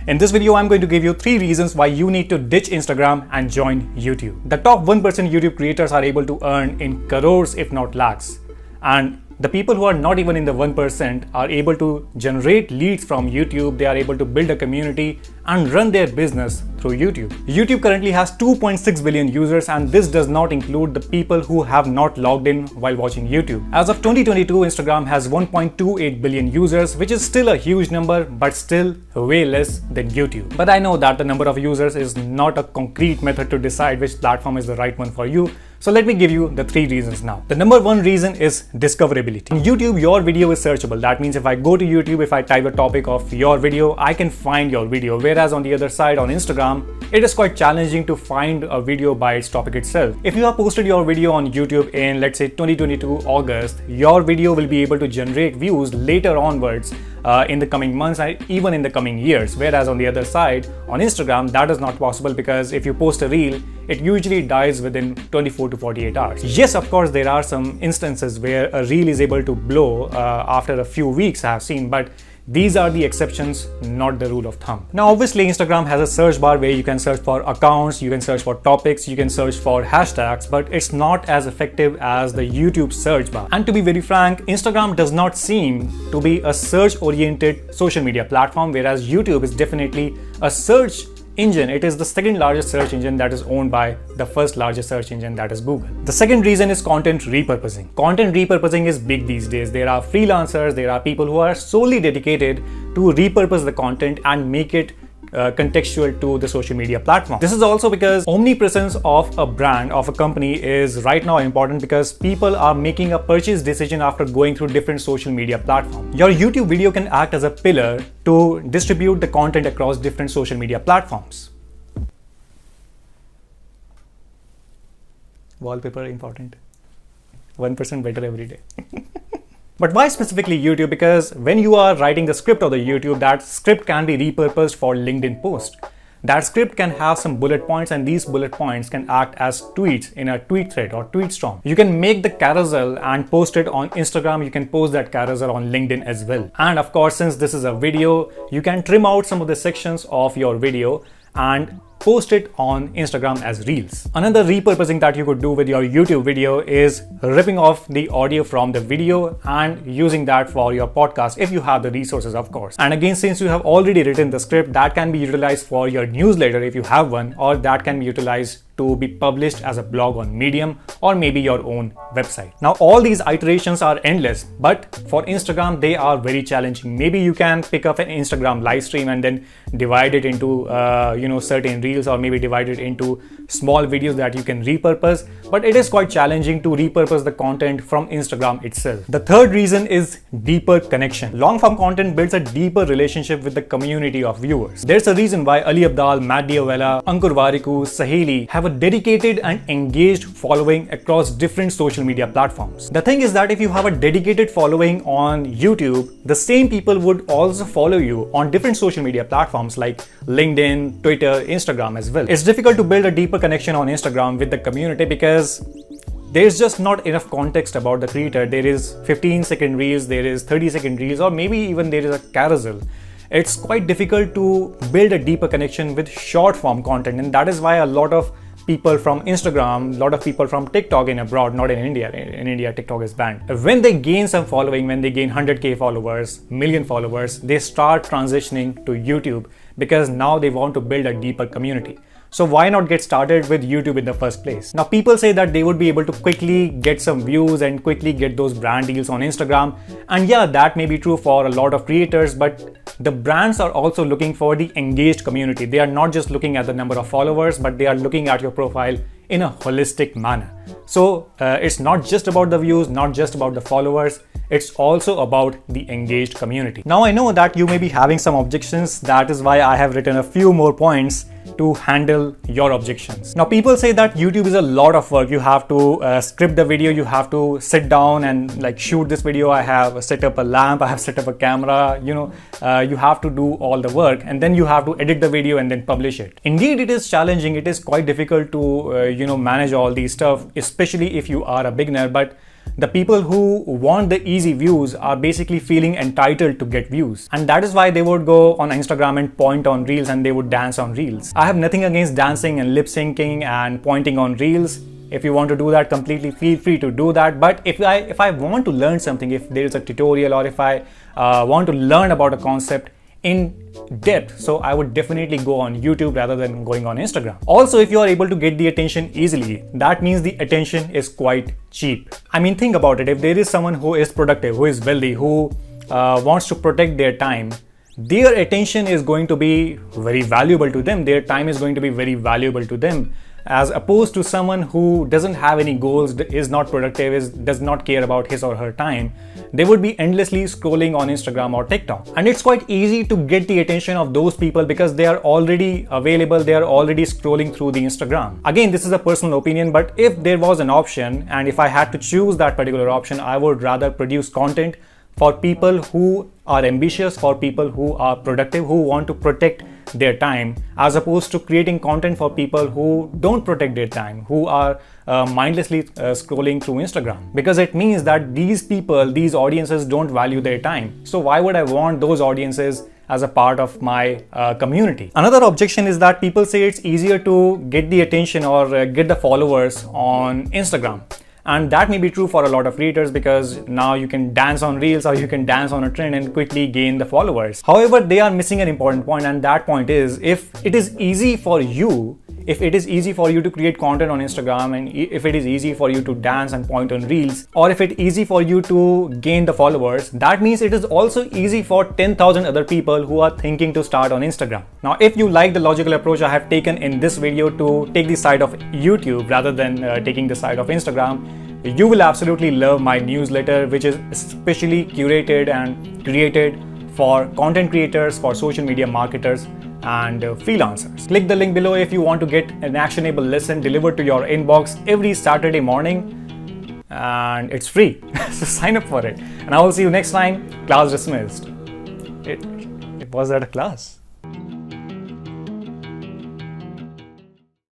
In this video, I'm going to give you 3 reasons why you need to ditch Instagram and join YouTube. The top 1% YouTube creators are able to earn in crores if not lakhs. And the people who are not even in the 1% are able to generate leads from YouTube. They are able to build a community and run their business through YouTube. YouTube currently has 2.6 billion users, and this does not include the people who have not logged in while watching YouTube. As of 2022, Instagram has 1.28 billion users, which is still a huge number, but still way less than YouTube. But I know that the number of users is not a concrete method to decide which platform is the right one for you. So let me give you the 3 reasons now. The number 1 reason is discoverability. In YouTube, your video is searchable. That means if I go to YouTube, if I type a topic of your video, I can find your video. Whereas on the other side, on Instagram, it is quite challenging to find a video by its topic itself. If you have posted your video on YouTube in, let's say, 2022 August, your video will be able to generate views later onwards in the coming months and even in the coming years. Whereas on the other side, on Instagram, that is not possible because if you post a reel, it usually dies within 24 to 48 hours. Yes, of course, there are some instances where a reel is able to blow after a few weeks, I have seen, but these are the exceptions, not the rule of thumb. Now, obviously, Instagram has a search bar where you can search for accounts, you can search for topics, you can search for hashtags, but it's not as effective as the YouTube search bar. And to be very frank, Instagram does not seem to be a search-oriented social media platform, whereas YouTube is definitely a search engine. It is the second largest search engine that is owned by the first largest search engine, that is Google. The second reason is content repurposing. Content repurposing is big these days. There are freelancers, there are people who are solely dedicated to repurpose the content and make it contextual to the social media platform. This is also because omnipresence of a brand, of a company is right now important because people are making a purchase decision after going through different social media platforms. Your YouTube video can act as a pillar to distribute the content across different social media platforms. Wallpaper important. 1% better every day. But why specifically YouTube? Because when you are writing the script of the YouTube, that script can be repurposed for LinkedIn post. That script can have some bullet points, and these bullet points can act as tweets in a tweet thread or tweet storm. You can make the carousel and post it on Instagram. You can post that carousel on LinkedIn as well. And of course, since this is a video, you can trim out some of the sections of your video and post it on Instagram as Reels. Another repurposing that you could do with your YouTube video is ripping off the audio from the video and using that for your podcast if you have the resources, of course. And again, since you have already written the script, that can be utilized for your newsletter if you have one, or that can be utilized to be published as a blog on Medium or maybe your own website. Now, all these iterations are endless, but for Instagram, they are very challenging. Maybe you can pick up an Instagram live stream and then divide it into certain reels, or maybe divide it into small videos that you can repurpose, but it is quite challenging to repurpose the content from Instagram itself. The third reason is deeper connection. Long form content builds a deeper relationship with the community of viewers. There's a reason why Ali Abdaal, Matt Diawella, Ankur Warikoo, Saheli have a dedicated and engaged following across different social media platforms. The thing is that if you have a dedicated following on YouTube, the same people would also follow you on different social media platforms like LinkedIn, Twitter, Instagram as well. It's difficult to build a deeper connection on Instagram with the community because there's just not enough context about the creator. There is 15-second reels, there is 30-second reels, or maybe even there is a carousel. It's quite difficult to build a deeper connection with short form content, and that is why a lot of people from Instagram, a lot of people from TikTok in abroad, not in India. In India, TikTok is banned. When they gain some following, when they gain 100k followers, million followers, they start transitioning to YouTube because now they want to build a deeper community. So why not get started with YouTube in the first place? Now, people say that they would be able to quickly get some views and quickly get those brand deals on Instagram. And yeah, that may be true for a lot of creators, but the brands are also looking for the engaged community. They are not just looking at the number of followers, but they are looking at your profile in a holistic manner. So it's not just about the views, not just about the followers. It's also about the engaged community. Now, I know that you may be having some objections. That is why I have written a few more points to handle your objections. Now, people say that YouTube is a lot of work. You have to script the video, you have to sit down and shoot this video. I have set up a lamp, I have set up a camera, you have to do all the work, and then you have to edit the video and then publish it. Indeed, it is challenging. It is quite difficult to manage all these stuff, especially if you are a beginner, but The people who want the easy views are basically feeling entitled to get views. And that is why they would go on Instagram and point on reels and they would dance on reels. I have nothing against dancing and lip syncing and pointing on reels. If you want to do that, completely feel free to do that. But if I want to learn something, if there is a tutorial or if I want to learn about a concept in depth, so I would definitely go on YouTube rather than going on Instagram. Also, if you are able to get the attention easily, that means the attention is quite cheap. I mean, think about it. If there is someone who is productive, who is wealthy, who wants to protect their time, their attention is going to be very valuable to them. Their time is going to be very valuable to them, as opposed to someone who doesn't have any goals, is not productive, does not care about his or her time. They would be endlessly scrolling on Instagram or TikTok. And it's quite easy to get the attention of those people because they are already available, they are already scrolling through the Instagram. Again, this is a personal opinion, but if there was an option and if I had to choose that particular option, I would rather produce content for people who are ambitious, for people who are productive, who want to protect their time, as opposed to creating content for people who don't protect their time, who are mindlessly scrolling through Instagram. Because it means that these people, these audiences don't value their time. So why would I want those audiences as a part of my community? Another objection is that people say it's easier to get the attention or get the followers on Instagram. And that may be true for a lot of creators because now you can dance on reels or you can dance on a trend and quickly gain the followers. However, they are missing an important point, and that point is, if it is easy for you to create content on Instagram, and if it is easy for you to dance and point on reels, or if it's easy for you to gain the followers, that means it is also easy for 10,000 other people who are thinking to start on Instagram. Now, if you like the logical approach I have taken in this video to take the side of YouTube rather than taking the side of Instagram, you will absolutely love my newsletter, which is especially curated and created for content creators, for social media marketers and freelancers. Click the link below if you want to get an actionable lesson delivered to your inbox every Saturday morning, and it's free. So sign up for it, and I will see you next time. Class dismissed. It was at a class.